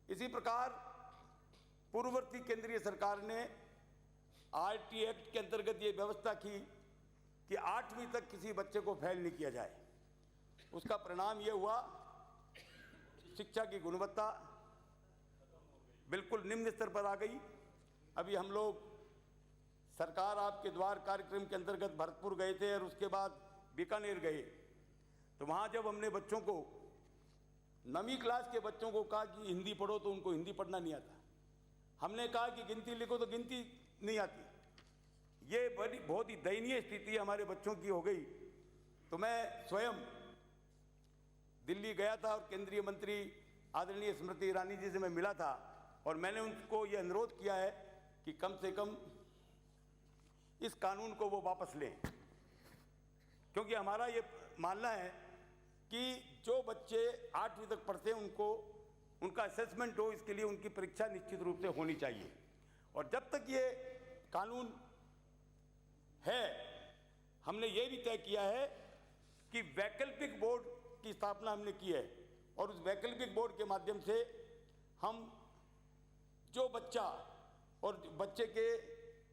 इसी प्रकार पूर्ववर्ती केंद्रीय सरकार ने आरटी एक्ट के अंतर्गत ये व्यवस्था की कि 8वीं तक किसी बच्चे को फेल नहीं किया जाए। उसका परिणाम ये हुआ शिक्षा की गुणवत्ता बिल्कुल निम्न स्तर पर आ गई। अभी हम लोग सरकार आपके द्वार कार्यक्रम के अंतर्गत भरतपुर गए थे और उसके बाद बीकानेर गए, तो वहाँ जब हमने बच्चों को 9वीं क्लास के बच्चों को कहा कि हिंदी पढ़ो तो उनको हिंदी पढ़ना नहीं आता। हमने कहा कि गिनती लिखो तो गिनती नहीं आती। ये बहुत ही दयनीय स्थिति हमारे बच्चों की हो गई। तो मैं स्वयं दिल्ली गया था और केंद्रीय मंत्री आदरणीय स्मृति ईरानी जी से मैं मिला था और मैंने उनको ये अनुरोध किया है कि कम से कम इस कानून को वो वापस लें, क्योंकि हमारा ये मानना है कि जो बच्चे 8वीं तक पढ़ते हैं उनको उनका असेसमेंट हो, इसके लिए उनकी परीक्षा निश्चित रूप से होनी चाहिए। और जब तक ये कानून है, हमने ये भी तय किया है कि वैकल्पिक बोर्ड की स्थापना हमने की है और उस वैकल्पिक बोर्ड के माध्यम से हम जो बच्चा और बच्चे के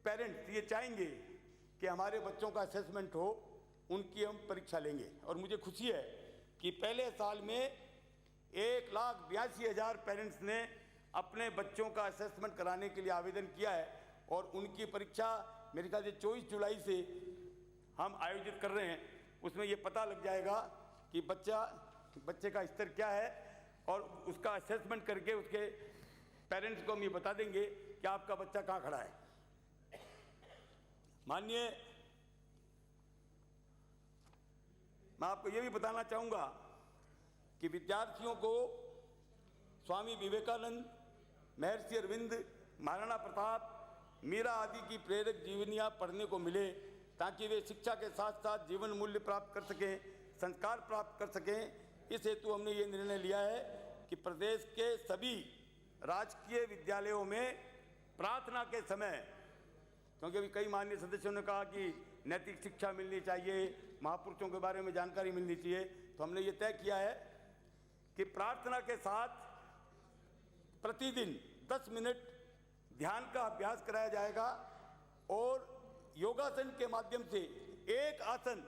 पेरेंट्स ये चाहेंगे कि हमारे बच्चों का असेसमेंट हो, उनकी हम परीक्षा लेंगे। और मुझे खुशी है कि पहले साल में 1,82,000 पेरेंट्स ने अपने बच्चों का असेसमेंट कराने के लिए आवेदन किया है और उनकी परीक्षा मेरे ख्याल से 24 जुलाई से हम आयोजित कर रहे हैं। उसमें ये पता लग जाएगा कि बच्चे का स्तर क्या है और उसका असेसमेंट करके उसके पेरेंट्स को हम ये बता देंगे कि आपका बच्चा कहाँ खड़ा है। माननीय, मैं आपको ये भी बताना चाहूँगा कि विद्यार्थियों को स्वामी विवेकानंद, महर्षि अरविंद, महाराणा प्रताप, मीरा आदि की प्रेरक जीवनियाँ पढ़ने को मिले ताकि वे शिक्षा के साथ साथ जीवन मूल्य प्राप्त कर सकें, संस्कार प्राप्त कर सकें। इस हेतु हमने ये निर्णय लिया है कि प्रदेश के सभी राजकीय विद्यालयों में प्रार्थना के समय, क्योंकि अभी कई माननीय सदस्यों ने कहा कि नैतिक शिक्षा मिलनी चाहिए, महापुरुषों के बारे में जानकारी मिलनी चाहिए, तो हमने ये तय किया है कि प्रार्थना के साथ प्रतिदिन 10 मिनट ध्यान का अभ्यास कराया जाएगा और योगासन के माध्यम से एक आसन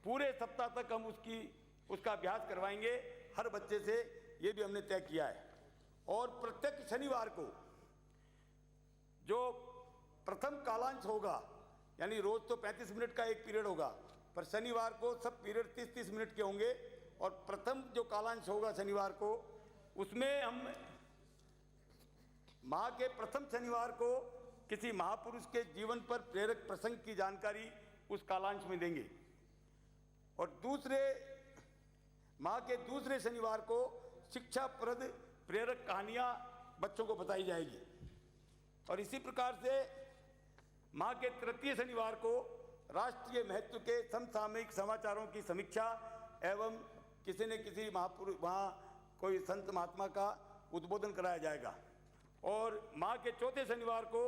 पूरे सप्ताह तक हम उसका अभ्यास करवाएंगे हर बच्चे से, ये भी हमने तय किया है। और प्रत्येक शनिवार को जो प्रथम कालांश होगा, यानी रोज तो 35 मिनट का एक पीरियड होगा, पर शनिवार को सब पीरियड 30-30 मिनट के होंगे और प्रथम जो कालांश होगा शनिवार को, उसमें हम माह के प्रथम शनिवार को किसी महापुरुष के जीवन पर प्रेरक प्रसंग की जानकारी उस कालांश में देंगे और दूसरे माह के दूसरे शनिवार को शिक्षाप्रद प्रेरक कहानियाँ बच्चों को बताई जाएगी। और इसी प्रकार से माह के तृतीय शनिवार को राष्ट्रीय महत्व के समसामयिक समाचारों की समीक्षा एवं किसी न किसी महापुरुष, वहाँ कोई संत महात्मा का उद्बोधन कराया जाएगा। और माह के चौथे शनिवार को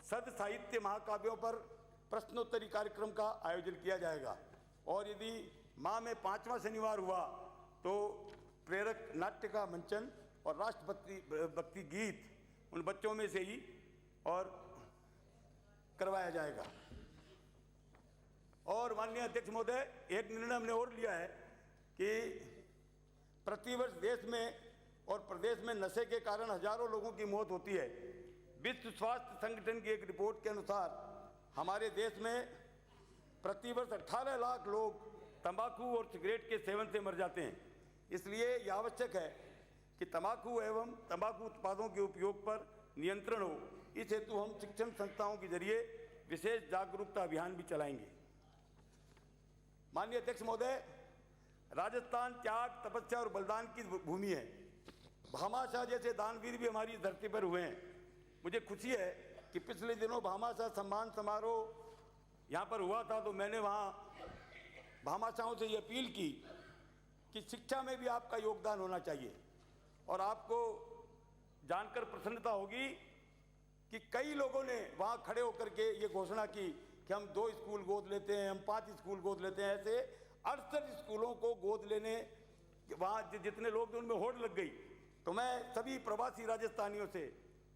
सद साहित्य महाकाव्यों पर प्रश्नोत्तरी कार्यक्रम का आयोजन किया जाएगा। और यदि माह में 5वां शनिवार हुआ तो प्रेरक नाट्य का मंचन और राष्ट्रभक्ति गीत उन बच्चों में से ही और करवाया जाएगा। और माननीय अध्यक्ष महोदय, एक निर्णय हमने और लिया है कि प्रतिवर्ष देश में और प्रदेश में नशे के कारण हजारों लोगों की मौत होती है। विश्व स्वास्थ्य संगठन की एक रिपोर्ट के अनुसार हमारे देश में प्रतिवर्ष 18 लाख लोग तंबाकू और सिगरेट के सेवन से मर जाते हैं। इसलिए यह आवश्यक है कि तंबाकू एवं तंबाकू उत्पादों के उपयोग पर नियंत्रण हो। इस हेतु हम शिक्षण संस्थाओं के जरिए विशेष जागरूकता अभियान भी चलाएंगे। माननीय अध्यक्ष महोदय, राजस्थान त्याग, तपस्या और बलिदान की भूमि है। भामाशाह जैसे दानवीर भी हमारी धरती पर हुए हैं। मुझे खुशी है कि पिछले दिनों भामाशाह सम्मान समारोह यहाँ पर हुआ था, तो मैंने वहाँ भामाशाहों से ये अपील की कि शिक्षा में भी आपका योगदान होना चाहिए। और आपको जानकर प्रसन्नता होगी कि कई लोगों ने वहाँ खड़े होकर के ये घोषणा की कि हम 2 स्कूल गोद लेते हैं, हम 5 स्कूल गोद लेते हैं। ऐसे 68 स्कूलों को गोद लेने वहाँ जितने लोग थे उनमें होड़ लग गई तो मैं सभी प्रवासी राजस्थानियों से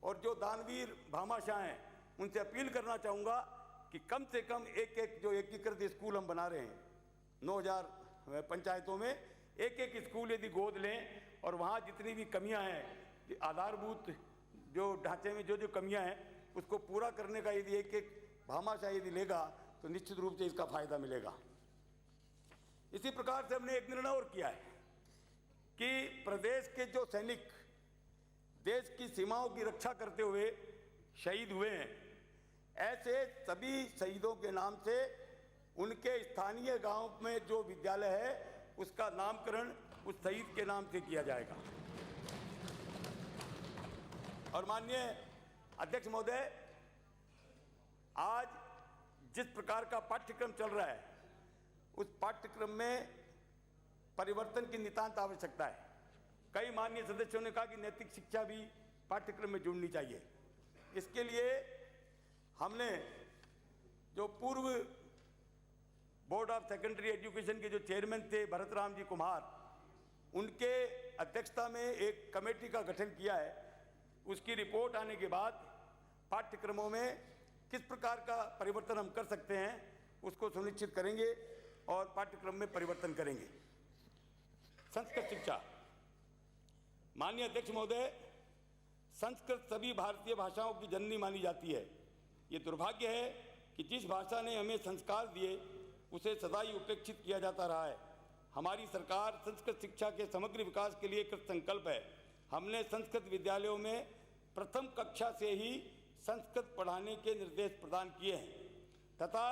और जो दानवीर भामाशाह हैं उनसे अपील करना चाहूँगा कि कम से कम एक एक जो एकीकृत स्कूल हम बना रहे हैं 9000 पंचायतों में एक एक स्कूल यदि गोद लें और वहाँ जितनी भी कमियाँ हैं आधारभूत जो ढांचे में जो कमियाँ हैं उसको पूरा करने का यदि एक एक भामाशाह यदि लेगा तो निश्चित रूप से इसका फायदा मिलेगा। इसी प्रकार से हमने एक निर्णय और किया है कि प्रदेश के जो सैनिक देश की सीमाओं की रक्षा करते हुए शहीद हुए हैं, ऐसे सभी शहीदों के नाम से उनके स्थानीय गांव में जो विद्यालय है उसका नामकरण उस शहीद के नाम से किया जाएगा। और माननीय अध्यक्ष महोदय, आज जिस प्रकार का पाठ्यक्रम चल रहा है उस पाठ्यक्रम में परिवर्तन की नितांत आवश्यकता है। कई माननीय सदस्यों ने कहा कि नैतिक शिक्षा भी पाठ्यक्रम में जुड़नी चाहिए। इसके लिए हमने जो पूर्व बोर्ड ऑफ सेकेंडरी एजुकेशन के जो चेयरमैन थे भरत राम जी कुमार, उनके अध्यक्षता में एक कमेटी का गठन किया है। उसकी रिपोर्ट आने के बाद पाठ्यक्रमों में किस प्रकार का परिवर्तन हम कर सकते हैं उसको सुनिश्चित करेंगे और पाठ्यक्रम में परिवर्तन करेंगे। संस्कृत शिक्षा, माननीय अध्यक्ष महोदय, संस्कृत सभी भारतीय भाषाओं की जननी मानी जाती है। ये दुर्भाग्य है कि जिस भाषा ने हमें संस्कार दिए उसे सदा ही उपेक्षित किया जाता रहा है। हमारी सरकार संस्कृत शिक्षा के समग्र विकास के लिए कृत संकल्प है। हमने संस्कृत विद्यालयों में प्रथम कक्षा से ही संस्कृत पढ़ाने के निर्देश प्रदान किए हैं तथा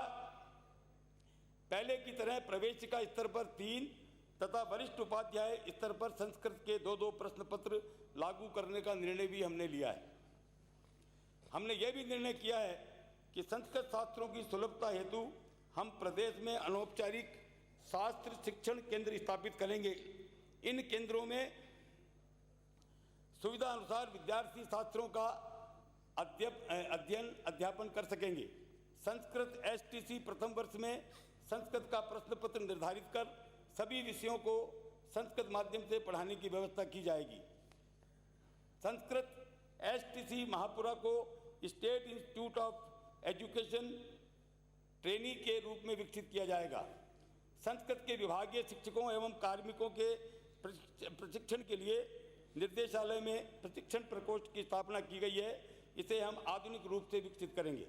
पहले की तरह प्रवेशिका स्तर पर 3 तथा वरिष्ठ उपाध्याय स्तर पर संस्कृत के 2-2 प्रश्न पत्र लागू करने का निर्णय भी हमने लिया है। हमने यह भी निर्णय किया है कि संस्कृत शास्त्रों की सुलभता हेतु हम प्रदेश में अनौपचारिक शास्त्र शिक्षण केंद्र स्थापित करेंगे। इन केंद्रों में सुविधा अनुसार विद्यार्थी शास्त्रों का अध्ययन अध्यापन कर सकेंगे। संस्कृत एसटीसी प्रथम वर्ष में संस्कृत का प्रश्न पत्र निर्धारित कर सभी विषयों को संस्कृत माध्यम से पढ़ाने की व्यवस्था की जाएगी। संस्कृत एसटीसी महापुरा को state institute of education trainee के रूप में विकसित किया जाएगा। संस्कृत के विभागीय शिक्षकों एवं कार्मिकों के प्रशिक्षण के लिए निर्देशालय में प्रशिक्षण प्रकोष्ठ की स्थापना की गई है। इसे हम आधुनिक रूप से विकसित करेंगे।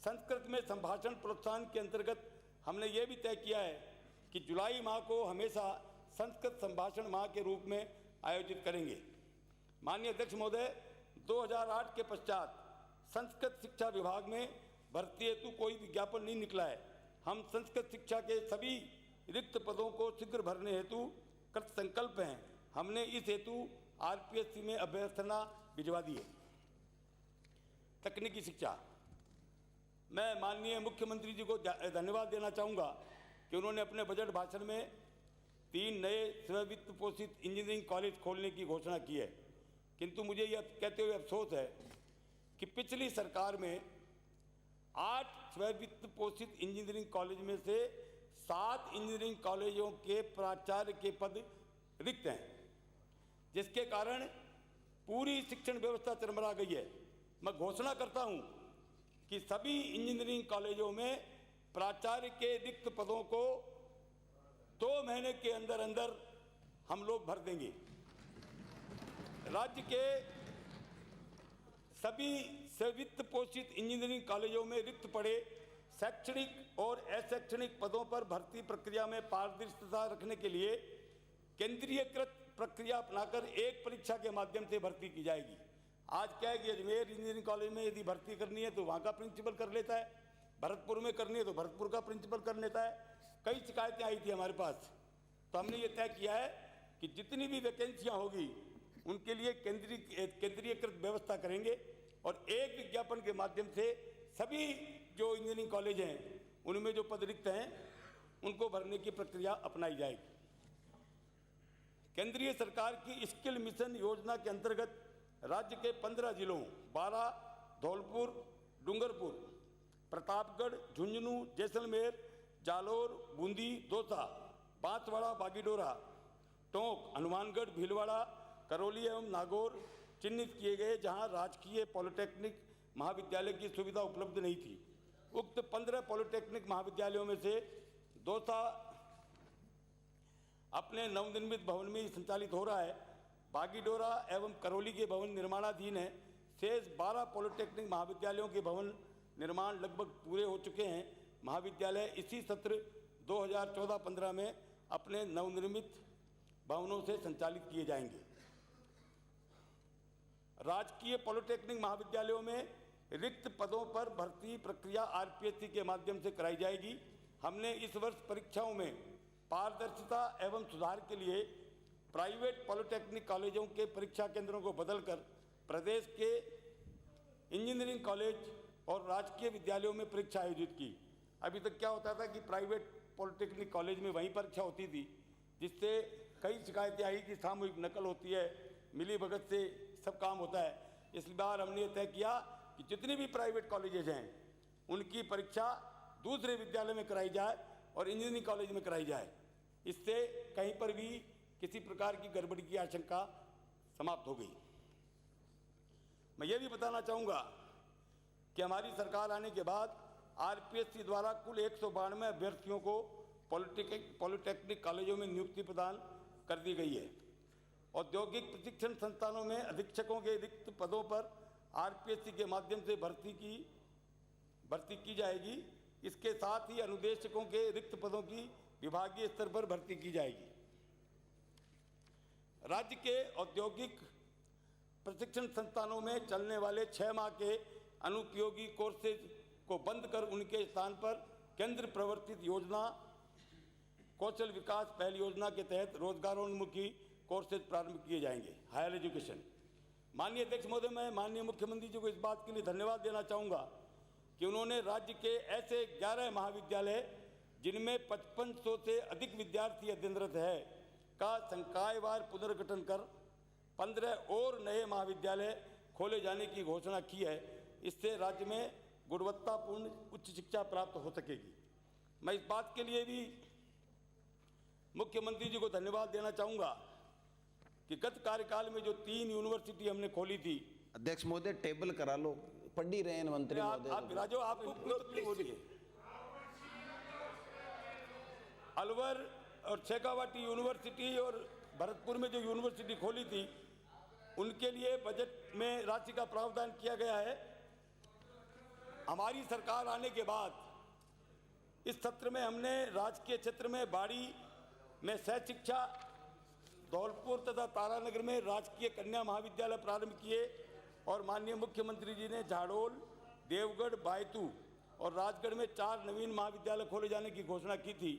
संस्कृत में संभाषण प्रोत्साहन के अंतर्गत हमने ये भी तय किया है कि जुलाई माह को हमेशा संस्कृत संभाषण माह के रूप में आयोजित करेंगे। माननीय अध्यक्ष महोदय, 2008 के पश्चात संस्कृत शिक्षा विभाग में भर्ती हेतु कोई विज्ञापन नहीं निकला है। हम संस्कृत शिक्षा के सभी रिक्त पदों को शीघ्र भरने हेतु कृत संकल्प हैं। हमने इस हेतु आरपीएससी में अभ्यर्थना भिजवा दी है। तकनीकी शिक्षा, मैं माननीय मुख्यमंत्री जी को धन्यवाद देना चाहूँगा कि उन्होंने अपने बजट भाषण में 3 नए स्ववित्त पोषित इंजीनियरिंग कॉलेज खोलने की घोषणा की है। किंतु मुझे यह कहते हुए अफसोस है कि पिछली सरकार में 8 स्ववित्त पोषित इंजीनियरिंग कॉलेज में से 7 इंजीनियरिंग कॉलेजों के प्राचार्य के पद रिक्त हैं, जिसके कारण पूरी शिक्षण व्यवस्था चरमरा गई है। मैं घोषणा करता हूं कि सभी इंजीनियरिंग कॉलेजों में प्राचार्य के रिक्त पदों को 2 महीने के अंदर अंदर हम लोग भर देंगे। राज्य के सभी स्ववित्त पोषित इंजीनियरिंग कॉलेजों में रिक्त पड़े शैक्षणिक और अशैक्षणिक पदों पर भर्ती प्रक्रिया में पारदर्शिता रखने के लिए केंद्रीयकृत प्रक्रिया अपनाकर एक परीक्षा के माध्यम से भर्ती की जाएगी। आज क्या है कि अजमेर इंजीनियरिंग कॉलेज में यदि भर्ती करनी है तो वहाँ का प्रिंसिपल कर लेता है, भरतपुर में करनी है तो भरतपुर का प्रिंसिपल कर लेता है। कई शिकायतें आई थी हमारे पास, तो हमने ये तय किया है कि जितनी भी वैकेंसियाँ होगी उनके लिए केंद्रीयकृत व्यवस्था करेंगे और एक विज्ञापन के माध्यम से सभी जो इंजीनियरिंग कॉलेज हैं उनमें जो पद रिक्त हैं उनको भरने की प्रक्रिया अपनाई जाएगी। केंद्रीय सरकार की स्किल मिशन योजना के अंतर्गत राज्य के 15 जिलों बारां, धौलपुर, डूंगरपुर, प्रतापगढ़, झुंझुनू, जैसलमेर, जालोर, बूंदी, दौसा, बांसवाड़ा, बागीडोरा, टोंक, हनुमानगढ़, भीलवाड़ा, करौली एवं नागौर चिन्हित किए गए जहां राजकीय पॉलिटेक्निक महाविद्यालय की सुविधा उपलब्ध नहीं थी। उक्त 15 पॉलिटेक्निक महाविद्यालयों में से दौसा अपने नवनिर्मित भवन में ही संचालित हो रहा है। बागीडोरा एवं करौली के भवन निर्माणाधीन है। शेष 12 पॉलिटेक्निक महाविद्यालयों के भवन निर्माण लगभग पूरे हो चुके हैं। महाविद्यालय इसी सत्र 2014-15 में अपने नवनिर्मित भवनों से संचालित किए जाएंगे। राजकीय पॉलिटेक्निक महाविद्यालयों में रिक्त पदों पर भर्ती प्रक्रिया आरपीएससी के माध्यम से कराई जाएगी। हमने इस वर्ष परीक्षाओं में पारदर्शिता एवं सुधार के लिए प्राइवेट पॉलिटेक्निक कॉलेजों के परीक्षा केंद्रों को बदलकर प्रदेश के इंजीनियरिंग कॉलेज और राजकीय विद्यालयों में परीक्षा आयोजित की। अभी तक क्या होता था कि प्राइवेट पॉलिटेक्निक कॉलेज में वहीं परीक्षा होती थी, जिससे कई शिकायतें आई कि सामूहिक नकल होती है, मिली भगत से सब काम होता है। इस बार हमने तय किया कि जितनी भी प्राइवेट कॉलेजेज हैं उनकी परीक्षा दूसरे विद्यालय में कराई जाए और इंजीनियरिंग कॉलेज में कराई जाए। इससे कहीं पर भी किसी प्रकार की गड़बड़ी की आशंका समाप्त हो गई। मैं ये भी बताना चाहूँगा कि हमारी सरकार आने के बाद आरपीएससी द्वारा कुल 192 अभ्यर्थियों को पॉलिटेक्निक कॉलेजों में नियुक्ति प्रदान कर दी गई है। औद्योगिक प्रशिक्षण संस्थानों में अधीक्षकों के रिक्त पदों पर आरपीएससी के माध्यम से भर्ती की जाएगी। इसके साथ ही अनुदेशकों के रिक्त पदों की विभागीय स्तर पर भर्ती की जाएगी। राज्य के औद्योगिक प्रशिक्षण संस्थानों में चलने वाले 6 माह के अनुपयोगी कोर्सेज को बंद कर उनके स्थान पर केंद्र प्रवर्तित योजना कौशल विकास पहल योजना के तहत रोजगारोन्मुखी कोर्सेज प्रारंभ किए जाएंगे। Higher education. माननीय अध्यक्ष महोदय, मैं माननीय मुख्यमंत्री जी को इस बात के लिए धन्यवाद देना चाहूँगा कि उन्होंने राज्य के ऐसे 11 महाविद्यालय जिनमें 5500 से अधिक विद्यार्थी अध्ययनरत है का संकायवार पुनर्गठन कर 15 और नए महाविद्यालय खोले जाने की घोषणा की है। इससे राज्य में गुणवत्तापूर्ण उच्च शिक्षा प्राप्त हो सकेगी। मैं इस बात के लिए भी मुख्यमंत्री जी को धन्यवाद देना चाहूँगा कि गत कार्यकाल में जो 3 यूनिवर्सिटी हमने खोली थी। अध्यक्ष महोदय, टेबल करा लो, पढ़ ही रहे हैं मंत्री महोदय। आप राजो, आपको बोलिए। अलवर और शेखावाटी यूनिवर्सिटी और भरतपुर में जो यूनिवर्सिटी खोली थी उनके लिए बजट में राशि का प्रावधान किया गया है। हमारी सरकार आने के बाद इस सत्र में हमने राजकीय क्षेत्र में बाड़ी में सह शिक्षा, धौलपुर तथा तारानगर में राजकीय कन्या महाविद्यालय प्रारंभ किए और माननीय मुख्यमंत्री जी ने झाड़ोल, देवगढ़, बायतू और राजगढ़ में 4 नवीन महाविद्यालय खोले जाने की घोषणा की थी।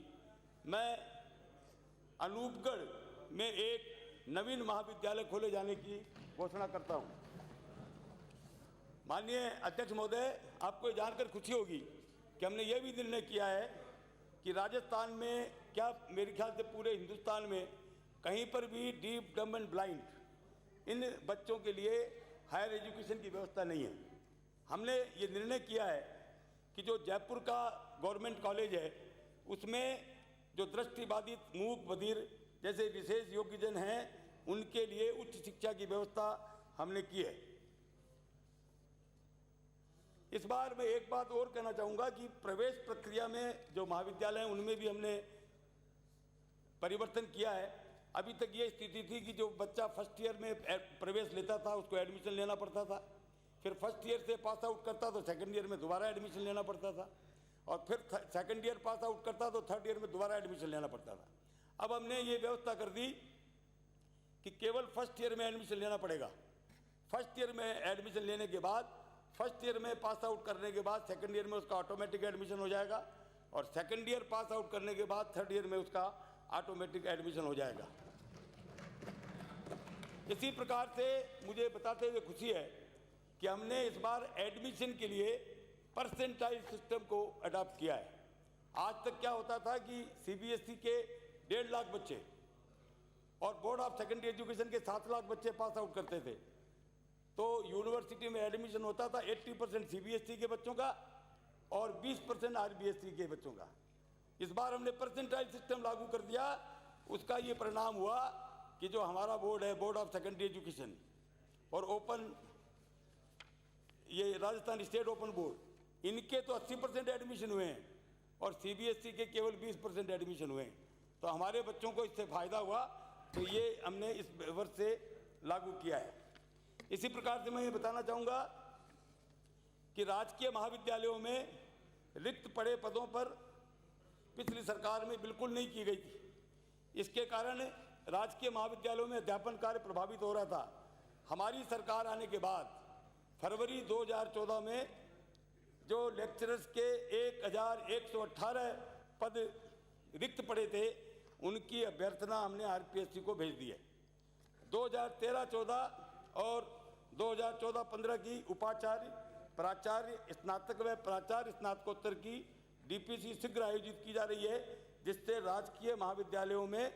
मैं अनूपगढ़ में एक नवीन महाविद्यालय खोले जाने की घोषणा करता हूं। माननीय अध्यक्ष महोदय, आपको जानकर खुशी होगी कि हमने ये भी निर्णय किया है कि राजस्थान में, क्या मेरे ख्याल से पूरे हिंदुस्तान में कहीं पर भी डीफ, डम्ब एंड ब्लाइंड इन बच्चों के लिए हायर एजुकेशन की व्यवस्था नहीं है। हमने ये निर्णय किया है कि जो जयपुर का गवर्नमेंट कॉलेज है उसमें जो दृष्टिबाधित, मूक, बधिर जैसे विशेष योग्यजन हैं उनके लिए उच्च शिक्षा की व्यवस्था हमने की है। इस बार मैं एक बात और कहना चाहूँगा कि प्रवेश प्रक्रिया में जो महाविद्यालय हैं उनमें भी हमने परिवर्तन किया है। अभी तक ये स्थिति थी कि जो बच्चा फर्स्ट ईयर में प्रवेश लेता था उसको एडमिशन लेना पड़ता था, फिर फर्स्ट ईयर से पास आउट करता तो सेकंड ईयर में दोबारा एडमिशन लेना पड़ता था, और फिर सेकंड ईयर पास आउट करता तो थर्ड ईयर में दोबारा एडमिशन लेना पड़ता था। अब हमने ये व्यवस्था कर दी कि केवल फर्स्ट ईयर में एडमिशन लेना पड़ेगा। फर्स्ट ईयर में एडमिशन लेने के बाद, फर्स्ट ईयर में पास आउट करने के बाद सेकंड ईयर में उसका ऑटोमेटिक एडमिशन हो जाएगा, और सेकंड ईयर पास आउट करने के बाद थर्ड ईयर में उसका ऑटोमेटिक एडमिशन हो जाएगा। इसी प्रकार से मुझे बताते हुए खुशी है कि हमने इस बार एडमिशन के लिए परसेंटाइल सिस्टम को अडॉप्ट किया है। आज तक क्या होता था कि सीबीएसई के 1.5 लाख बच्चे और बोर्ड ऑफ सेकेंडरी एजुकेशन के 7 लाख बच्चे पास आउट करते थे, तो यूनिवर्सिटी में एडमिशन होता था 80% सीबीएसई के बच्चों का और 20% आरबीएसई के बच्चों का। इस बार हमने परसेंटाइल सिस्टम लागू कर दिया। उसका ये परिणाम हुआ कि जो हमारा बोर्ड है, बोर्ड ऑफ सेकेंडरी एजुकेशन और ओपन, ये राजस्थान स्टेट ओपन बोर्ड, इनके तो 80% एडमिशन हुए हैं और सीबीएसई के केवल 20% एडमिशन हुए हैं। तो हमारे बच्चों को इससे फायदा हुआ, तो ये हमने इस वर्ष से लागू किया है। इसी प्रकार से मैं ये बताना चाहूँगा कि राजकीय महाविद्यालयों में रिक्त पड़े पदों पर पिछली सरकार में बिल्कुल नहीं की गई थी। इसके कारण राजकीय महाविद्यालयों में अध्यापन कार्य प्रभावित हो रहा था। हमारी सरकार आने के बाद फरवरी 2014 में जो लेक्चरर्स के 1118 पद रिक्त पड़े थे, उनकी अभ्यर्थना हमने आरपीएससी को भेज दी है। 2013-14 और 2014-15 की उपाचार्य, प्राचार्य, स्नातक व प्राचार्य स्नातकोत्तर की डीपीसी शीघ्र आयोजित की जा रही है, जिससे राजकीय महाविद्यालयों में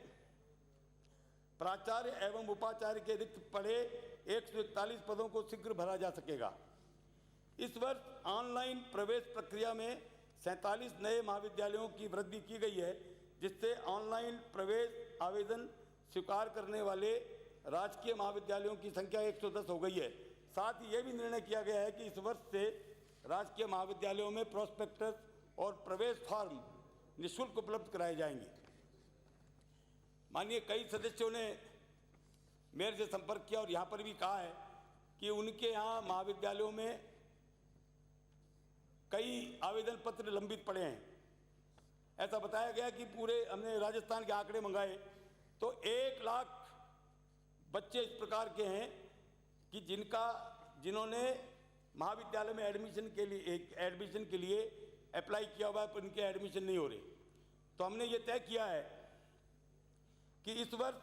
प्राचार्य एवं उपाचार्य के रिक्त पड़े 141 पदों को शीघ्र भरा जा सकेगा। इस वर्ष ऑनलाइन प्रवेश प्रक्रिया में 47 नए महाविद्यालयों की वृद्धि की गई है, जिससे ऑनलाइन प्रवेश आवेदन स्वीकार करने वाले राजकीय महाविद्यालयों की संख्या 110 हो गई है। साथ ही यह भी निर्णय किया गया है कि इस वर्ष से राजकीय महाविद्यालयों में प्रोस्पेक्टस और प्रवेश फॉर्म निःशुल्क उपलब्ध कराए जाएंगे। माननीय कई सदस्यों ने मेरे से संपर्क किया और यहाँ पर भी कहा है कि उनके यहाँ महाविद्यालयों में कई आवेदन पत्र लंबित पड़े हैं। ऐसा बताया गया कि पूरे हमने राजस्थान के आंकड़े मंगाए तो 1 लाख बच्चे इस प्रकार के हैं कि जिन्होंने महाविद्यालय में एडमिशन के लिए अप्लाई किया हुआ है, पर उनके एडमिशन नहीं हो रहे। तो हमने ये तय किया है कि इस वर्ष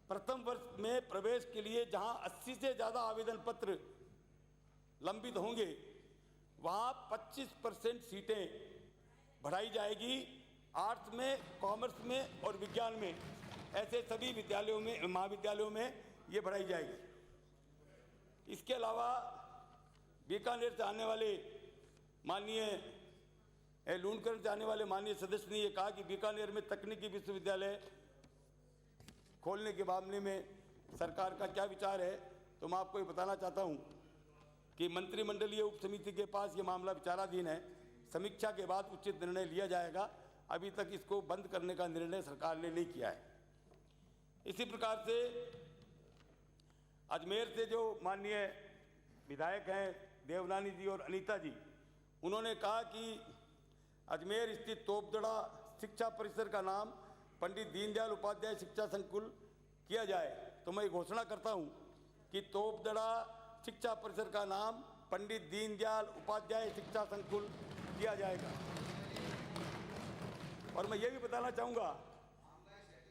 प्रथम वर्ष में प्रवेश के लिए जहां 80 से ज़्यादा आवेदन पत्र लंबित होंगे, वहां 25% सीटें बढ़ाई जाएगी। आर्ट्स में, कॉमर्स में और विज्ञान में, ऐसे सभी विद्यालयों में, महाविद्यालयों में ये बढ़ाई जाएगी। इसके अलावा बीकानेर से आने वाले माननीय लूणकरण से आने वाले माननीय सदस्य ने ये कहा कि बीकानेर में तकनीकी विश्वविद्यालय खोलने के मामले में सरकार का क्या विचार है। तो मैं आपको ये बताना चाहता हूँ कि मंत्रिमंडलीय उप समिति के पास ये मामला विचाराधीन है। समीक्षा के बाद उचित निर्णय लिया जाएगा। अभी तक इसको बंद करने का निर्णय सरकार ने नहीं किया है। इसी प्रकार से अजमेर से जो माननीय विधायक हैं देवनानी जी और अनीता जी, उन्होंने कहा कि अजमेर स्थित तोपदड़ा शिक्षा परिसर का नाम पंडित दीनदयाल उपाध्याय शिक्षा संकुल किया जाए। तो मैं घोषणा करता हूं कि तोपदड़ा शिक्षा परिसर का नाम पंडित दीनदयाल उपाध्याय शिक्षा संकुल किया जाएगा। और मैं ये भी बताना चाहूँगा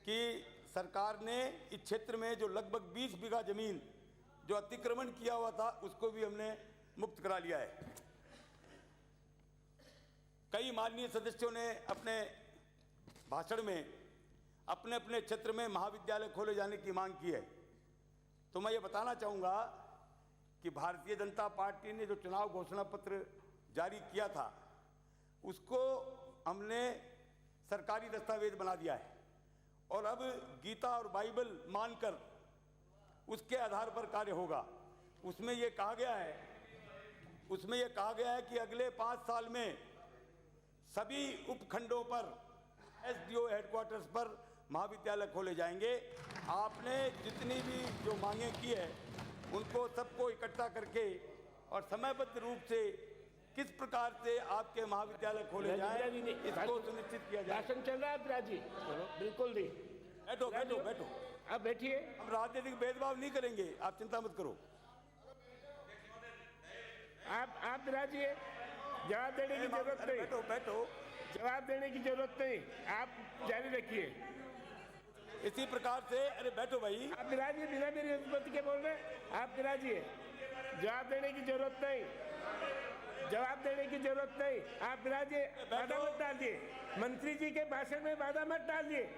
कि सरकार ने इस क्षेत्र में जो लगभग 20 बीघा जमीन जो अतिक्रमण किया हुआ था, उसको भी हमने मुक्त करा लिया है। कई माननीय सदस्यों ने अपने भाषण में अपने अपने क्षेत्र में महाविद्यालय खोले जाने की मांग की है। तो मैं ये बताना चाहूँगा कि भारतीय जनता पार्टी ने जो चुनाव घोषणा पत्र जारी किया था, उसको हमने सरकारी दस्तावेज बना दिया है और अब गीता और बाइबल मानकर उसके आधार पर कार्य होगा। उसमें ये कहा गया है कि अगले 5 साल में सभी उपखंडों पर एसडीओ हेडक्वार्टर्स पर महाविद्यालय खोले जाएंगे। आपने जितनी भी जो मांगे की है, उनको सबको इकट्ठा करके और समयबद्ध रूप से किस प्रकार से आपके महाविद्यालय खोले जाएं, इसको सुनिश्चित किया जाए। भाषण चल रहा है राजी, बिल्कुल नहीं। बैठो। आप बैठिए। हम राजनीतिक भेदभाव नहीं करेंगे, आप चिंता मत करो। आप राजिए, जवाब देने की जरूरत नहीं। बैठो। जवाब देने की जरूरत नहीं, आप जारी रखिए। इसी प्रकार से, अरे बैठो भाई। आप बिराजिए, बिना मेरी अनुमति के बोल रहे हैं। आप बिराजिए, जवाब देने की जरूरत नहीं। आप बिराजिए, बाधा मत डालिए। मंत्री जी के भाषण में बाधा मत डालिए।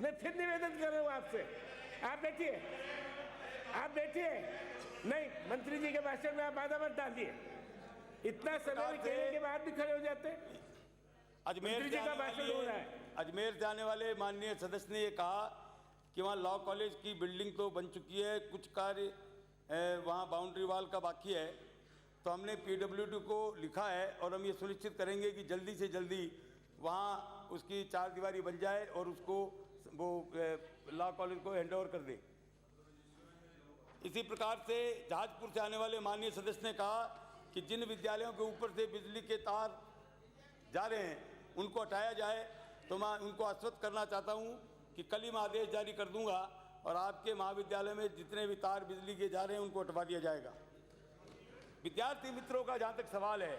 मैं फिर निवेदन कर रहा हूँ आपसे, आप बैठिए। नहीं, मंत्री जी के भाषण में आप बाधा मत डालिए। इतना समय कहने के बाद भी खड़े हो जाते। अजमेर से आने वाले माननीय सदस्य ने ये कहा कि वहाँ लॉ कॉलेज की बिल्डिंग तो बन चुकी है, कुछ कार्य वहाँ बाउंड्री वाल का बाकी है। तो हमने PWD को लिखा है और हम ये सुनिश्चित करेंगे कि जल्दी से जल्दी वहाँ उसकी 4 दीवारी बन जाए और उसको वो लॉ कॉलेज को हैंडओवर कर दे। इसी प्रकार से जहाजपुर से आने वाले माननीय सदस्य ने कहा कि जिन विद्यालयों के ऊपर से बिजली के तार जा रहे हैं उनको हटाया जाए। तो मैं उनको आश्वस्त करना चाहता हूं कि कल ही मैं आदेश जारी कर दूंगा और आपके महाविद्यालय में जितने भी तार बिजली के जा रहे हैं उनको हटवा दिया जाएगा। विद्यार्थी मित्रों का जहां तक सवाल है,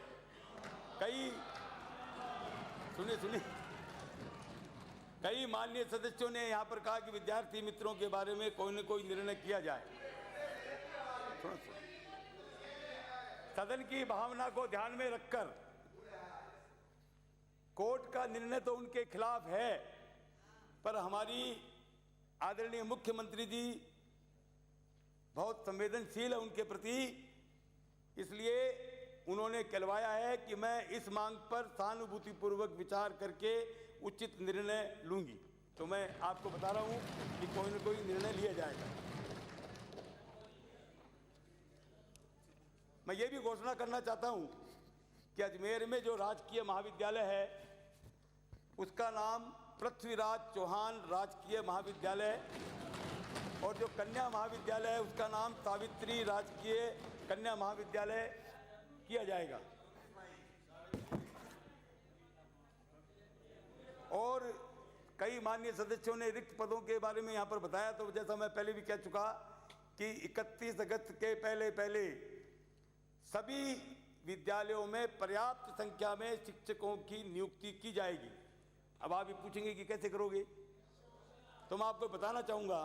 कई माननीय सदस्यों ने यहां पर कहा कि विद्यार्थी मित्रों के बारे में कोई न कोई निर्णय किया जाए। सदन की भावना को ध्यान में रखकर कोर्ट का निर्णय तो उनके खिलाफ है, पर हमारी आदरणीय मुख्यमंत्री जी बहुत संवेदनशील है उनके प्रति, इसलिए उन्होंने कहलवाया है कि मैं इस मांग पर सहानुभूतिपूर्वक विचार करके उचित निर्णय लूंगी। तो मैं आपको बता रहा हूं कि कोई न कोई निर्णय लिया जाएगा। मैं ये भी घोषणा करना चाहता हूं कि अजमेर में जो राजकीय महाविद्यालय है उसका नाम पृथ्वीराज चौहान राजकीय महाविद्यालय और जो कन्या महाविद्यालय है उसका नाम सावित्री राजकीय कन्या महाविद्यालय किया जाएगा। और कई माननीय सदस्यों ने रिक्त पदों के बारे में यहाँ पर बताया, तो जैसा मैं पहले भी कह चुका कि 31 अगस्त के पहले सभी विद्यालयों में पर्याप्त संख्या में शिक्षकों की नियुक्ति की जाएगी। अब आप ये पूछेंगे कि कैसे करोगे, तो मैं आपको बताना चाहूँगा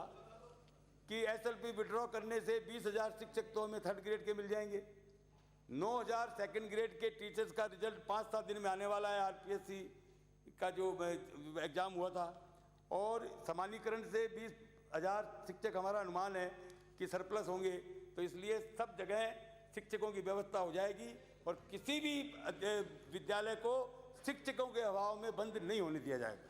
कि SLP विड्रॉ करने से 20,000 शिक्षक तो हमें 3rd ग्रेड के मिल जाएंगे। 9,000 2nd ग्रेड के टीचर्स का रिजल्ट 5-7 दिन में आने वाला है। RPSC का जो एग्ज़ाम हुआ था, और समानीकरण से 20,000 शिक्षक हमारा अनुमान है कि सरप्लस होंगे। तो इसलिए सब जगह शिक्षकों की व्यवस्था हो जाएगी और किसी भी विद्यालय को शिक्षकों के अभाव में बंद नहीं होने दिया जाएगा।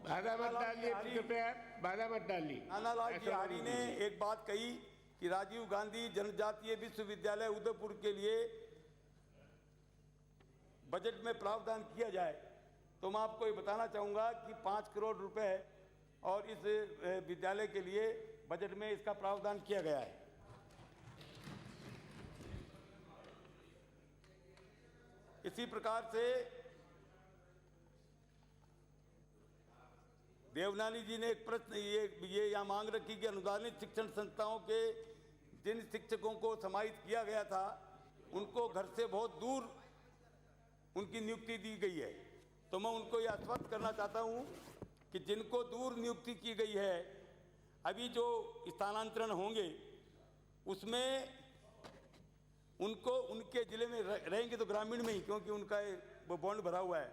बाधा मत डालिए, कृपया बाधा मत डालिए। नानालाल बिहारी ने एक बात कही कि राजीव गांधी जनजातीय विश्वविद्यालय उदयपुर के लिए बजट में प्रावधान किया जाए। तो मैं आपको ये बताना चाहूँगा कि 5 करोड़ रुपए और इस विद्यालय के लिए बजट में इसका प्रावधान किया गया है। इसी प्रकार से देवनानी जी ने एक प्रश्न ये यहाँ मांग रखी कि अनुदानित शिक्षण संस्थाओं के जिन शिक्षकों को समाहित किया गया था उनको घर से बहुत दूर उनकी नियुक्ति दी गई है। तो मैं उनको ये आश्वस्त करना चाहता हूँ कि जिनको दूर नियुक्ति की गई है, अभी जो स्थानांतरण होंगे उसमें उनको उनके ज़िले में रहेंगे तो ग्रामीण में ही, क्योंकि उनका वो बॉन्ड भरा हुआ है,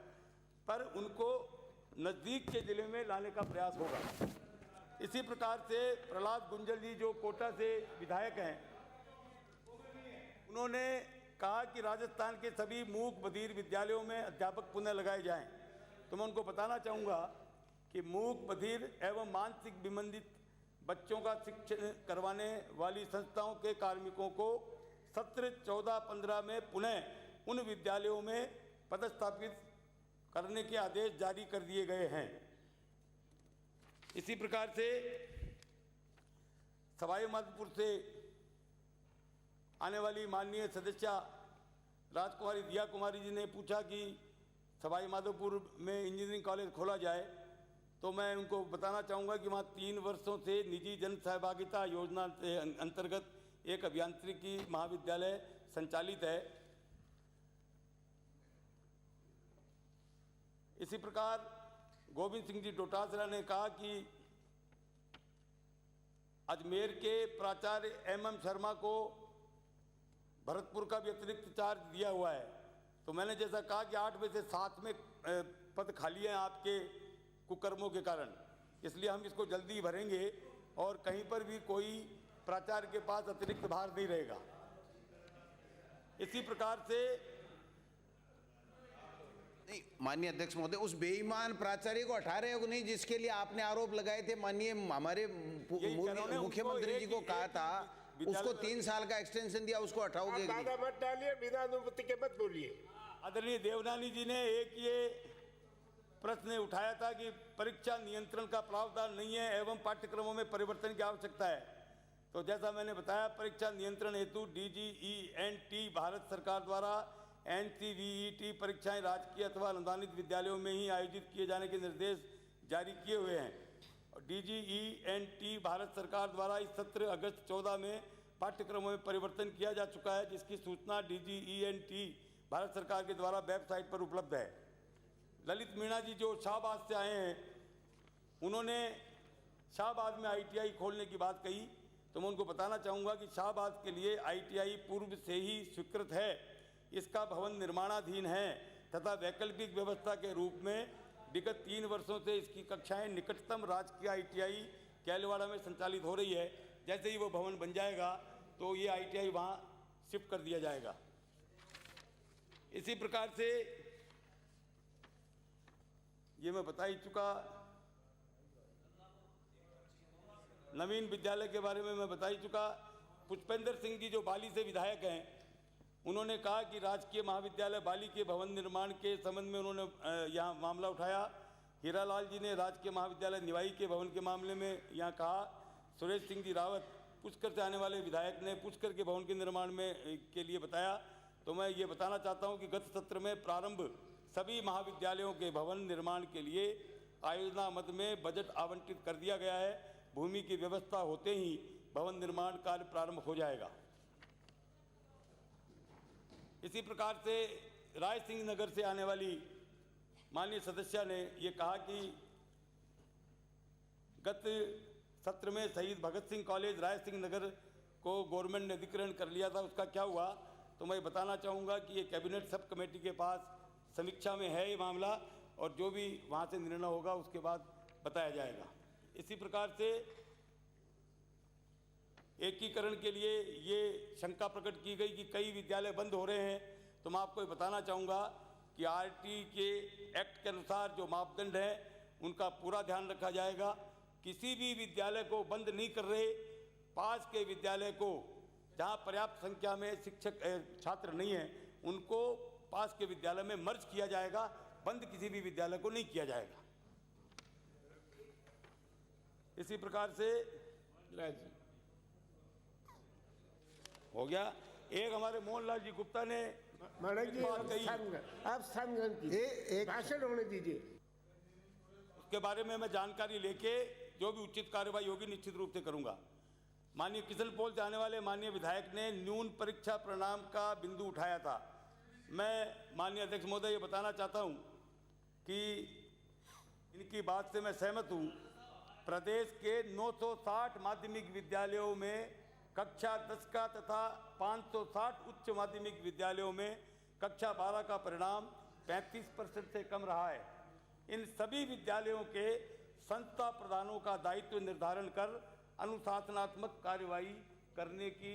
पर उनको नज़दीक के ज़िले में लाने का प्रयास होगा। इसी प्रकार से प्रहलाद गुंजल जी जो कोटा से विधायक हैं, उन्होंने कहा कि राजस्थान के सभी मूक बधिर विद्यालयों में अध्यापक पुनः लगाए जाएं। तो मैं उनको बताना चाहूँगा कि मूक बधिर एवं मानसिक विमंदित बच्चों का शिक्षण करवाने वाली संस्थाओं के कार्मिकों को सत्र 14-15 में पुनः उन विद्यालयों में पदस्थापित करने के आदेश जारी कर दिए गए हैं। इसी प्रकार से सवाई माधोपुर से आने वाली माननीय सदस्या राजकुमारी दिया कुमारी जी ने पूछा कि सवाई माधोपुर में इंजीनियरिंग कॉलेज खोला जाए। तो मैं उनको बताना चाहूँगा कि वहाँ 3 वर्षों से निजी जन सहभागिता योजना के अंतर्गत एक अभियांत्रिकी महाविद्यालय संचालित है। इसी प्रकार गोविंद सिंह जी डोटासरा ने कहा कि अजमेर के प्राचार्य MM शर्मा को भरतपुर का भी अतिरिक्त चार्ज दिया हुआ है। तो मैंने जैसा कहा कि 8 में से 7 में पद खाली हैं आपके कुकर्मों के कारण, इसलिए हम इसको जल्दी भरेंगे और कहीं पर भी कोई प्राचार्य के पास अतिरिक्त भार नहीं रहेगा। इसी प्रकार से माननीय अध्यक्ष महोदय, उस बेईमान प्राचार्य को हटा रहे हो नहीं जिसके लिए आपने आरोप लगाए थे? माननीय हमारे मुख्यमंत्री जी को कहा था उसको 3 साल का एक्सटेंशन दिया, उसको हटाओगे कि नहीं? बाधा मत डालिए, बिना अनुमति के मत बोलिए। आदरणीय देवनानी जी ने एक ये प्रश्न उठाया था कि परीक्षा नियंत्रण का प्रावधान नहीं है एवं पाठ्यक्रमों में परिवर्तन की आवश्यकता है। तो जैसा मैंने बताया, परीक्षा नियंत्रण हेतु DGENT भारत सरकार द्वारा NCVET परीक्षाएं राजकीय अथवा अनुदानित विद्यालयों में ही आयोजित किए जाने के निर्देश जारी किए हुए हैं। DGENT भारत सरकार द्वारा इस सत्र अगस्त 14 में पाठ्यक्रमों में परिवर्तन किया जा चुका है, जिसकी सूचना DGENT भारत सरकार के द्वारा वेबसाइट पर उपलब्ध है। ललित मीणा जी जो शाहबाद से आए हैं, उन्होंने शाहबाद में ITI खोलने की बात कही, तो मैं उनको बताना चाहूँगा कि शाहबाद के लिए ITI पूर्व से ही स्वीकृत है। इसका भवन निर्माणाधीन है तथा वैकल्पिक व्यवस्था के रूप में विगत 3 वर्षों से इसकी कक्षाएं निकटतम राजकीय ITI कैलवाड़ा में संचालित हो रही है। जैसे ही वो भवन बन जाएगा तो ये ITI वहाँ शिफ्ट कर दिया जाएगा। इसी प्रकार से ये मैं बता ही चुका, नवीन विद्यालय के बारे में मैं बता ही चुका। पुष्पेंद्र सिंह जी जो बाली से विधायक हैं, उन्होंने कहा कि राजकीय महाविद्यालय बाली के भवन निर्माण के संबंध में उन्होंने यहाँ मामला उठाया। हीरालाल जी ने राजकीय महाविद्यालय निवाई के भवन के मामले में यहाँ कहा। सुरेश सिंह जी रावत पुष्कर से आने वाले विधायक ने पुष्कर के भवन के निर्माण में के लिए बताया। तो मैं ये बताना चाहता हूँ कि गत सत्र में प्रारंभ सभी महाविद्यालयों के भवन निर्माण के लिए आयोजना मद में बजट आवंटित कर दिया गया है। भूमि की व्यवस्था होते ही भवन निर्माण कार्य प्रारंभ हो जाएगा। इसी प्रकार से राय सिंह नगर से आने वाली माननीय सदस्य ने ये कहा कि गत सत्र में शहीद भगत सिंह कॉलेज राय सिंह नगर को गवर्नमेंट ने अधिग्रहण कर लिया था, उसका क्या हुआ? तो मैं बताना चाहूँगा कि ये कैबिनेट सब कमेटी के पास समीक्षा में है ये मामला, और जो भी वहाँ से निर्णय होगा उसके बाद बताया जाएगा। इसी प्रकार से एकीकरण के लिए ये शंका प्रकट की गई कि कई विद्यालय बंद हो रहे हैं। तो मैं आपको बताना चाहूँगा कि RT के एक्ट के अनुसार जो मापदंड है उनका पूरा ध्यान रखा जाएगा। किसी भी विद्यालय को बंद नहीं कर रहे। पास के विद्यालय को जहाँ पर्याप्त संख्या में शिक्षक छात्र नहीं हैं, उनको पास के विद्यालय में मर्ज किया जाएगा। बंद किसी भी विद्यालय को नहीं किया जाएगा। इसी प्रकार से हो गया। एक हमारे मोहनलाल जी गुप्ता ने मैडम जी आप स्थान ग्रहण कीजिए, भाषण होने दीजिए। उसके बारे में मैं जानकारी लेके जो भी उचित कार्रवाई होगी निश्चित रूप से करूंगा। माननीय किशन पोल से आने वाले माननीय विधायक ने न्यून परीक्षा परिणाम का बिंदु उठाया था। मैं माननीय अध्यक्ष महोदय ये बताना चाहता हूं कि इनकी बात से मैं सहमत हूं। प्रदेश के 960 माध्यमिक विद्यालयों में कक्षा 10 का तथा 560 उच्च माध्यमिक विद्यालयों में कक्षा 12 का परिणाम 35% से कम रहा है। इन सभी विद्यालयों के संस्था प्रधानों का दायित्व निर्धारण कर अनुशासनात्मक कार्रवाई करने की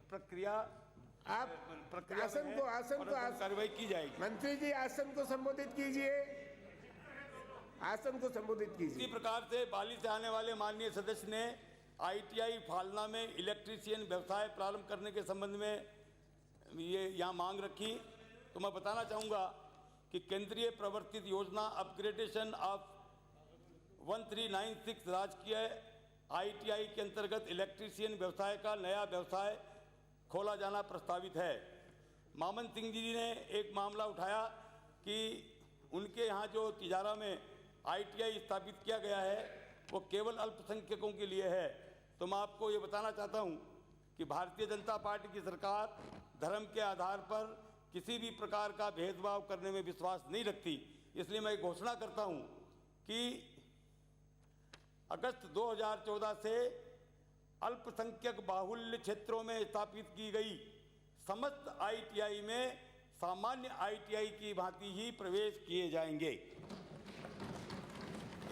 प्रक्रिया कार्रवाई की जाएगी। मंत्री जी आसन को संबोधित कीजिए, आसन को संबोधित कीजिए। इसी प्रकार से बाली से आने वाले माननीय सदस्य ने ITI फालना में इलेक्ट्रीशियन व्यवसाय प्रारंभ करने के संबंध में ये यहाँ मांग रखी। तो मैं बताना चाहूँगा कि केंद्रीय प्रवर्तित योजना अपग्रेडेशन ऑफ 1396 राजकीय ITI के अंतर्गत इलेक्ट्रीशियन व्यवसाय का नया व्यवसाय खोला जाना प्रस्तावित है। मामन सिंह जी ने एक मामला उठाया कि उनके यहाँ जो तिजारा में ITI स्थापित किया गया है वो केवल अल्पसंख्यकों के लिए है। तो मैं आपको ये बताना चाहता हूँ कि भारतीय जनता पार्टी की सरकार धर्म के आधार पर किसी भी प्रकार का भेदभाव करने में विश्वास नहीं रखती। इसलिए मैं घोषणा करता हूँ कि अगस्त 2014 से अल्पसंख्यक बाहुल्य क्षेत्रों में स्थापित की गई समस्त ITI में सामान्य ITI की भांति ही प्रवेश किए जाएंगे।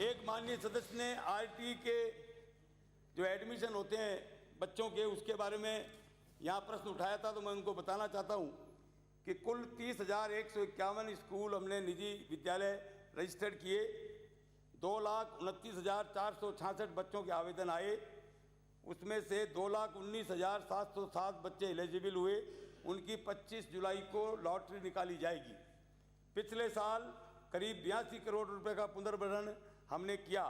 एक माननीय सदस्य ने RT के जो एडमिशन होते हैं बच्चों के, उसके बारे में यहाँ प्रश्न उठाया था। तो मैं उनको बताना चाहता हूँ कि कुल 30,151 स्कूल हमने निजी विद्यालय रजिस्टर्ड किए। 2,29,466 बच्चों के आवेदन आए। उसमें से 2,19,707 बच्चे एलिजिबल हुए। उनकी 25 जुलाई को लॉटरी निकाली जाएगी। पिछले साल करीब 82 करोड़ रुपए का पुनर्भरण हमने किया।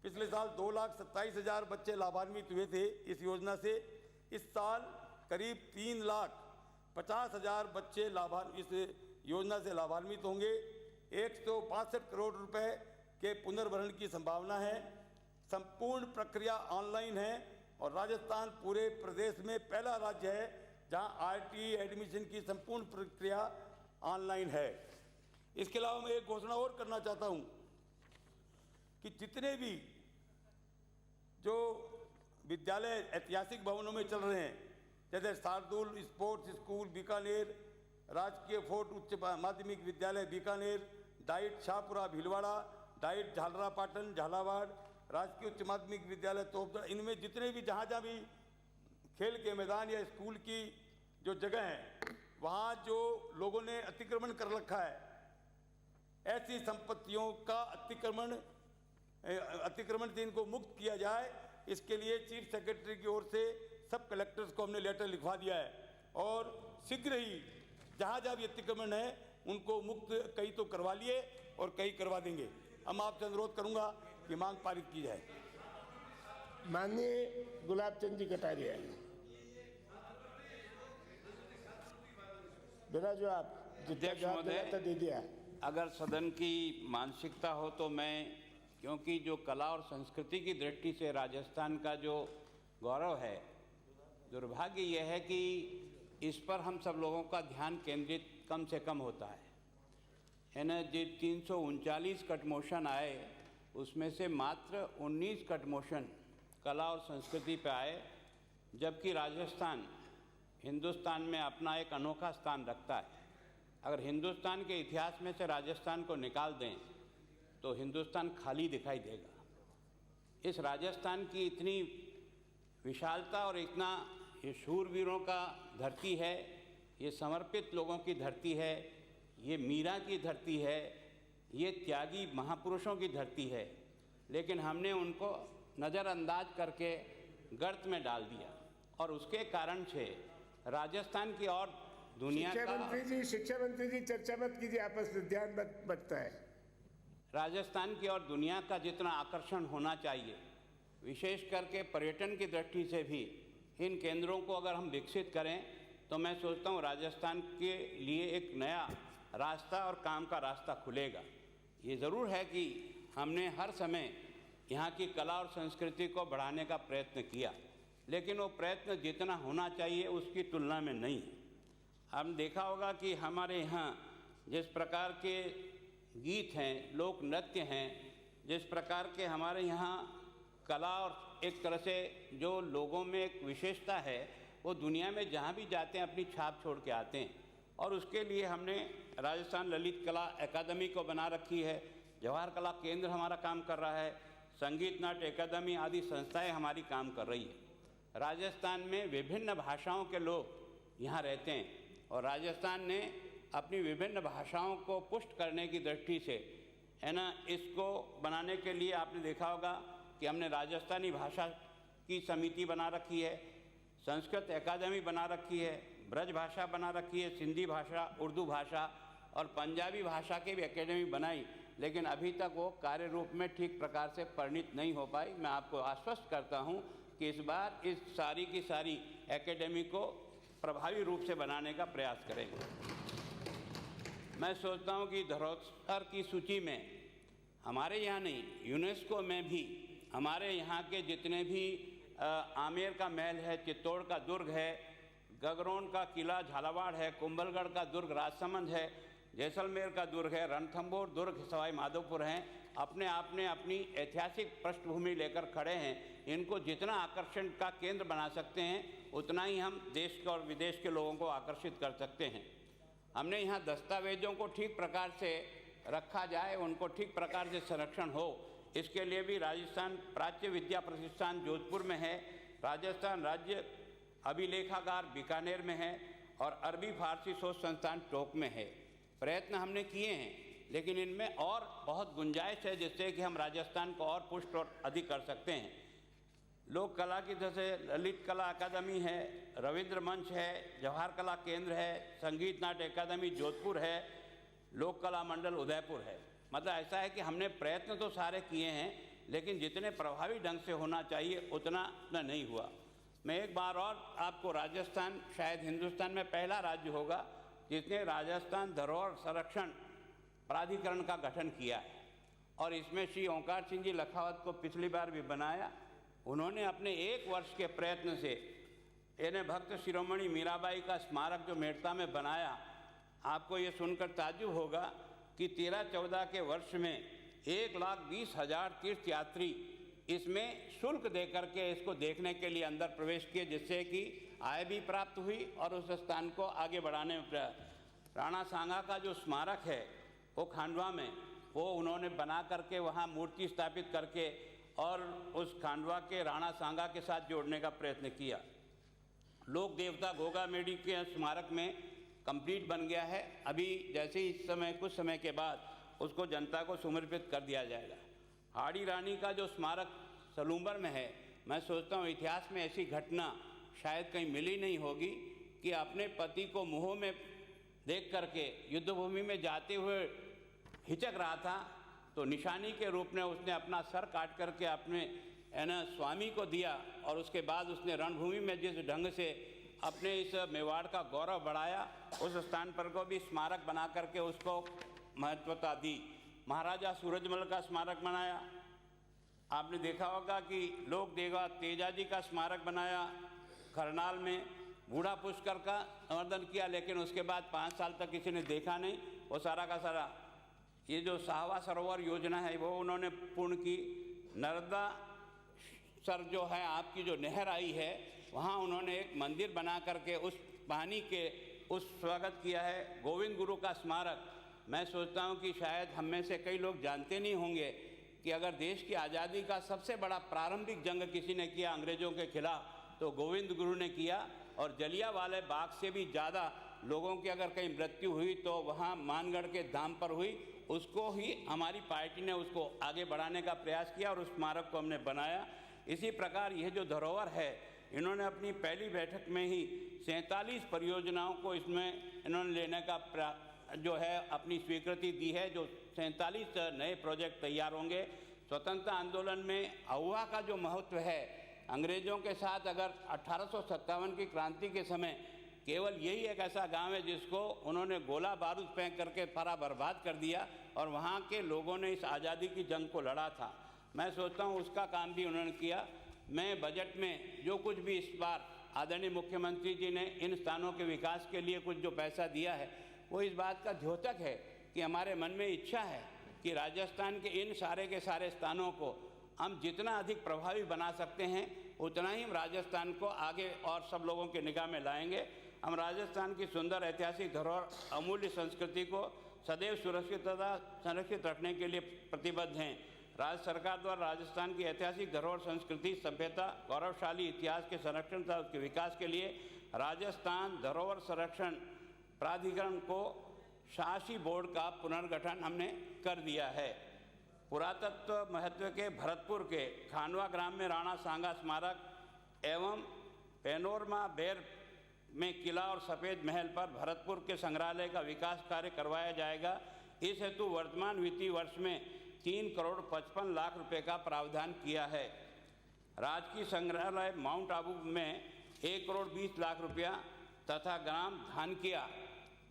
पिछले साल 2,27,000 बच्चे लाभान्वित हुए थे इस योजना से। इस साल करीब 3,50,000 बच्चे इस योजना से लाभान्वित होंगे। 162 करोड़ रुपए के पुनर्भरण की संभावना है। संपूर्ण प्रक्रिया ऑनलाइन है और राजस्थान पूरे प्रदेश में पहला राज्य है जहां आरटी एडमिशन की संपूर्ण प्रक्रिया ऑनलाइन है। इसके अलावा मैं एक घोषणा और करना चाहता हूं कि जितने भी जो विद्यालय ऐतिहासिक भवनों में चल रहे हैं, जैसे शार्दुल स्पोर्ट्स स्कूल बीकानेर, राजकीय फोर्ट उच्च माध्यमिक विद्यालय बीकानेर, डाइट शाहपुरा भीलवाड़ा, डाइट झालरापाटन झालावाड़, राजकीय उच्च माध्यमिक विद्यालय तोपदा, इनमें जितने भी जहाँ भी खेल के मैदान या स्कूल की जो जगह है वहाँ जो लोगों ने अतिक्रमण कर रखा है, ऐसी संपत्तियों का अतिक्रमण से इनको मुक्त किया जाए। इसके लिए चीफ सेक्रेटरी की ओर से सब कलेक्टर्स को हमने लेटर लिखवा दिया है और शीघ्र ही जहाँ भी अतिक्रमण है उनको मुक्त कई तो करवा लिए और कई करवा देंगे। हम आपसे अनुरोध करूंगा कि मांग पारित की जाए। माननीय गुलाब चंद जी कटारिया, बिना जो आप अध्यक्ष महोदय, दे दिया। अगर सदन की मानसिकता हो तो मैं, क्योंकि जो कला और संस्कृति की दृष्टि से राजस्थान का जो गौरव है, दुर्भाग्य यह है कि इस पर हम सब लोगों का ध्यान केंद्रित कम से कम होता है ना। जो 339 कटमोशन आए उसमें से मात्र 19 कटमोशन कला और संस्कृति पे आए, जबकि राजस्थान हिंदुस्तान में अपना एक अनोखा स्थान रखता है। अगर हिंदुस्तान के इतिहास में से राजस्थान को निकाल दें तो हिंदुस्तान खाली दिखाई देगा। इस राजस्थान की इतनी विशालता और इतना ये शूरवीरों का धरती है, ये समर्पित लोगों की धरती है, ये मीरा की धरती है, ये त्यागी महापुरुषों की धरती है, लेकिन हमने उनको नज़रअंदाज करके गर्त में डाल दिया और उसके कारण से राजस्थान की और दुनिया का शिक्षा मंत्री जी चर्चा मत कीजिए, आपस में ध्यान बचता है। राजस्थान की और दुनिया का जितना आकर्षण होना चाहिए, विशेष करके पर्यटन की दृष्टि से भी इन केंद्रों को अगर हम विकसित करें तो मैं सोचता हूँ राजस्थान के लिए एक नया रास्ता और काम का रास्ता खुलेगा। ये ज़रूर है कि हमने हर समय यहाँ की कला और संस्कृति को बढ़ाने का प्रयत्न किया, लेकिन वो प्रयत्न जितना होना चाहिए उसकी तुलना में नहीं है। हम देखा होगा कि हमारे यहाँ जिस प्रकार के गीत हैं, लोक नृत्य हैं, जिस प्रकार के हमारे यहाँ कला और एक तरह से जो लोगों में एक विशेषता है, वो दुनिया में जहाँ भी जाते हैं अपनी छाप छोड़ के आते हैं। और उसके लिए हमने राजस्थान ललित कला अकादमी को बना रखी है, जवाहर कला केंद्र हमारा काम कर रहा है, संगीत नाट्य अकादमी आदि संस्थाएं हमारी काम कर रही है। राजस्थान में विभिन्न भाषाओं के लोग यहाँ रहते हैं और राजस्थान ने अपनी विभिन्न भाषाओं को पुष्ट करने की दृष्टि से है ना, इसको बनाने के लिए आपने देखा होगा कि हमने राजस्थानी भाषा की समिति बना रखी है, संस्कृत अकादमी बना रखी है, ब्रज भाषा बना रखी है, सिंधी भाषा, उर्दू भाषा और पंजाबी भाषा की भी अकेडमी बनाई, लेकिन अभी तक वो कार्य रूप में ठीक प्रकार से परिणित नहीं हो पाई। मैं आपको आश्वस्त करता हूँ कि इस बार इस सारी की सारी एकेडमी को प्रभावी रूप से बनाने का प्रयास करेंगे। मैं सोचता हूँ कि धरोहर की सूची में हमारे यहाँ नहीं, यूनेस्को में भी हमारे यहाँ के जितने भी आमेर का महल है, चित्तौड़ का दुर्ग है, गगरौन का किला झालावाड़ है, कुंभलगढ़ का दुर्ग राजसमंद है, जैसलमेर का दुर्ग है, रणथंभौर दुर्ग सवाई माधोपुर हैं, अपने आप में अपनी ऐतिहासिक पृष्ठभूमि लेकर खड़े हैं। इनको जितना आकर्षण का केंद्र बना सकते हैं उतना ही हम देश के और विदेश के लोगों को आकर्षित कर सकते हैं। हमने यहाँ दस्तावेजों को ठीक प्रकार से रखा जाए, उनको ठीक प्रकार से संरक्षण हो, इसके लिए भी राजस्थान प्राच्य विद्या प्रतिष्ठान जोधपुर में है, राजस्थान राज्य अभिलेखागार बीकानेर में है और अरबी फारसी शोध संस्थान टोंक में है। प्रयत्न हमने किए हैं, लेकिन इनमें और बहुत गुंजाइश है जिससे कि हम राजस्थान को और पुष्ट और अधिक कर सकते हैं। लोक कला की जैसे ललित कला अकादमी है, रविंद्र मंच है, जवाहर कला केंद्र है, संगीत नाट्य अकादमी जोधपुर है, लोक कला मंडल उदयपुर है। मतलब ऐसा है कि हमने प्रयत्न तो सारे किए हैं, लेकिन जितने प्रभावी ढंग से होना चाहिए उतना नहीं हुआ। मैं एक बार और आपको, राजस्थान शायद हिंदुस्तान में पहला राज्य होगा जिसने राजस्थान धरोहर संरक्षण प्राधिकरण का गठन किया है, और इसमें श्री ओंकार सिंह जी लखावत को पिछली बार भी बनाया। उन्होंने अपने 1 वर्ष के प्रयत्न से इन्हें भक्त शिरोमणि मीराबाई का स्मारक जो मेड़ता में बनाया। आपको ये सुनकर ताज्जुब होगा कि 13-14 के वर्ष में 1,20,000 तीर्थयात्री इसमें शुल्क दे करके इसको देखने के लिए अंदर प्रवेश किए, जिससे कि आय भी प्राप्त हुई और उस स्थान को आगे बढ़ाने में। राणा सांगा का जो स्मारक है वो खांडवा में, वो उन्होंने बना करके वहाँ मूर्ति स्थापित करके और उस खांडवा के राणा सांगा के साथ जोड़ने का प्रयत्न किया। लोक देवता गोगा मेडी के स्मारक में कंप्लीट बन गया है। अभी जैसे ही इस समय कुछ समय के बाद उसको जनता को समर्पित कर दिया जाएगा। हाड़ी रानी का जो स्मारक सलूम्बर में है, मैं सोचता हूँ इतिहास में ऐसी घटना शायद कहीं मिली नहीं होगी कि अपने पति को मुँह में देख करके युद्ध भूमि में जाते हुए हिचक रहा था, तो निशानी के रूप में उसने अपना सर काट करके अपने स्वामी को दिया, और उसके बाद उसने रणभूमि में जिस ढंग से अपने इस मेवाड़ का गौरव बढ़ाया, उस स्थान पर को भी स्मारक बना करके उसको महत्वता दी। महाराजा सूरजमल का स्मारक बनाया। आपने देखा होगा कि लोक देवा तेजाजी का स्मारक बनाया करनाल में। बूढ़ा पुष्कर का संवर्धन किया, लेकिन उसके बाद 5 साल तक किसी ने देखा नहीं। वो सारा का सारा ये जो साहवा सरोवर योजना है वो उन्होंने पूर्ण की। नर्मदा सर जो है आपकी जो नहर आई है, वहाँ उन्होंने एक मंदिर बना करके उस पानी के उस स्वागत किया है। गोविंद गुरु का स्मारक, मैं सोचता हूँ कि शायद हम में से कई लोग जानते नहीं होंगे कि अगर देश की आज़ादी का सबसे बड़ा प्रारंभिक जंग किसी ने किया अंग्रेज़ों के खिलाफ, तो गोविंद गुरु ने किया। और जलियांवाला बाग से भी ज़्यादा लोगों की अगर कहीं मृत्यु हुई तो वहाँ मानगढ़ के धाम पर हुई। उसको ही हमारी पार्टी ने उसको आगे बढ़ाने का प्रयास किया और उस स्मारक को हमने बनाया। इसी प्रकार यह जो धरोहर है, इन्होंने अपनी पहली बैठक में ही 47 परियोजनाओं को इसमें इन्होंने लेने का जो है अपनी स्वीकृति दी है। जो 47 नए प्रोजेक्ट तैयार होंगे। स्वतंत्रता आंदोलन में अहुआ का जो महत्व है, अंग्रेज़ों के साथ अगर 1857 की क्रांति के समय केवल यही एक ऐसा गांव है जिसको उन्होंने गोला बारूद फेंक करके सारा बर्बाद कर दिया, और वहाँ के लोगों ने इस आज़ादी की जंग को लड़ा था। मैं सोचता हूँ उसका काम भी उन्होंने किया। मैं बजट में जो कुछ भी इस बार आदरणीय मुख्यमंत्री जी ने इन स्थानों के विकास के लिए कुछ जो पैसा दिया है, वो इस बात का द्योतक है कि हमारे मन में इच्छा है कि राजस्थान के इन सारे के सारे स्थानों को हम जितना अधिक प्रभावी बना सकते हैं, उतना ही हम राजस्थान को आगे और सब लोगों के निगाह में लाएंगे। हम राजस्थान की सुंदर ऐतिहासिक धरोहर, अमूल्य संस्कृति को सदैव सुरक्षित तथा संरक्षित रखने के लिए प्रतिबद्ध हैं। राज्य सरकार द्वारा राजस्थान की ऐतिहासिक धरोहर, संस्कृति, सभ्यता, गौरवशाली इतिहास के संरक्षण तथा उसके विकास के लिए राजस्थान धरोहर संरक्षण प्राधिकरण को शासी बोर्ड का पुनर्गठन हमने कर दिया है। पुरातत्व महत्व के भरतपुर के खानवा ग्राम में राणा सांगा स्मारक एवं पेनोरमा बेर में किला और सफ़ेद महल पर भरतपुर के संग्रहालय का विकास कार्य करवाया जाएगा। इस हेतु वर्तमान वित्तीय वर्ष में 3 करोड़ 55 लाख रुपए का प्रावधान किया है। राजकीय संग्रहालय माउंट आबू में 1 करोड़ 20 लाख रुपया तथा ग्राम धानकिया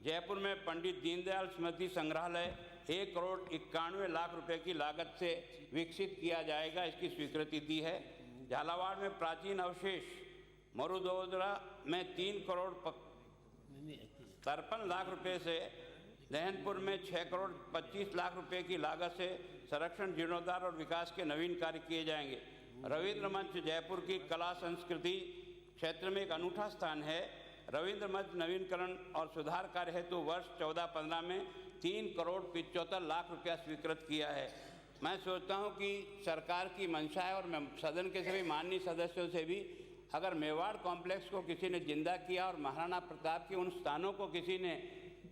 जयपुर में पंडित दीनदयाल स्मृति संग्रहालय 1 करोड़ 91 लाख रुपए की लागत से विकसित किया जाएगा, इसकी स्वीकृति दी है। झालावाड़ में प्राचीन अवशेष मरुदोदरा में 3 करोड़ 53 लाख रुपए से, दहनपुर में 6 करोड़ 25 लाख रुपए की लागत से संरक्षण, जीर्णोद्धार और विकास के नवीन कार्य किए जाएंगे। रविंद्र मंच जयपुर की कला संस्कृति क्षेत्र में एक अनूठा स्थान है। रविंद्र मंच नवीनकरण और सुधार कार्य हेतु वर्ष 14-15 में 3 करोड़ 75 लाख रुपया स्वीकृत किया है। मैं सोचता हूं कि सरकार की मंशा है और मैं सदन के सभी माननीय सदस्यों से भी अगर मेवाड़ कॉम्प्लेक्स को किसी ने जिंदा किया और महाराणा प्रताप के उन स्थानों को किसी ने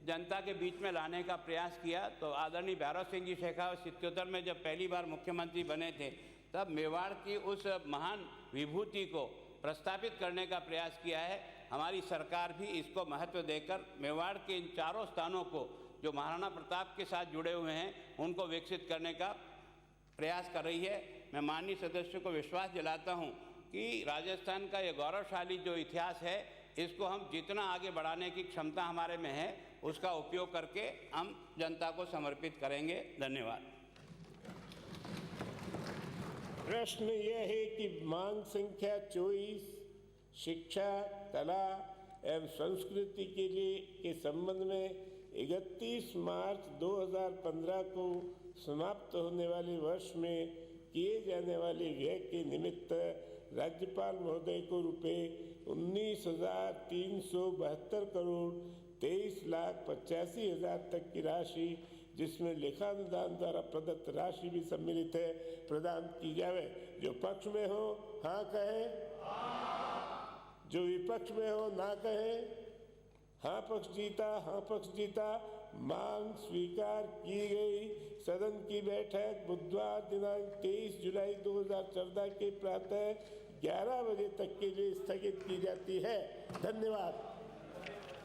जनता के बीच में लाने का प्रयास किया, तो आदरणीय भैरव सिंह जी शेखावत 77 में जब पहली बार मुख्यमंत्री बने थे, तब मेवाड़ की उस महान विभूति को प्रस्तावित करने का प्रयास किया है। हमारी सरकार भी इसको महत्व देकर मेवाड़ के इन चारों स्थानों को जो महाराणा प्रताप के साथ जुड़े हुए हैं उनको विकसित करने का प्रयास कर रही है। मैं माननीय सदस्यों को विश्वास दिलाता हूं कि राजस्थान का ये गौरवशाली जो इतिहास है, इसको हम जितना आगे बढ़ाने की क्षमता हमारे में है, उसका उपयोग करके हम जनता को समर्पित करेंगे। धन्यवाद। प्रश्न यह है कि मांग संख्या 24 शिक्षा, कला एवं संस्कृति के लिए के संबंध में 31 मार्च 2015 को समाप्त होने वाले वर्ष में किए जाने वाले व्यय के निमित्त राज्यपाल महोदय को रुपये 19,372 करोड़ 23,85,000 तक की राशि, जिसमें लेखानुदान द्वारा प्रदत्त राशि भी सम्मिलित है, प्रदान की जावे। जो पक्ष में हो हाँ कहे, जो विपक्ष में हो ना कहे। हाँ पक्ष जीता, हाँ पक्ष जीता। मांग स्वीकार की गई। सदन की बैठक बुधवार दिनांक 23 जुलाई 2014 के प्रातः 11 बजे तक के लिए स्थगित की जाती है। धन्यवाद।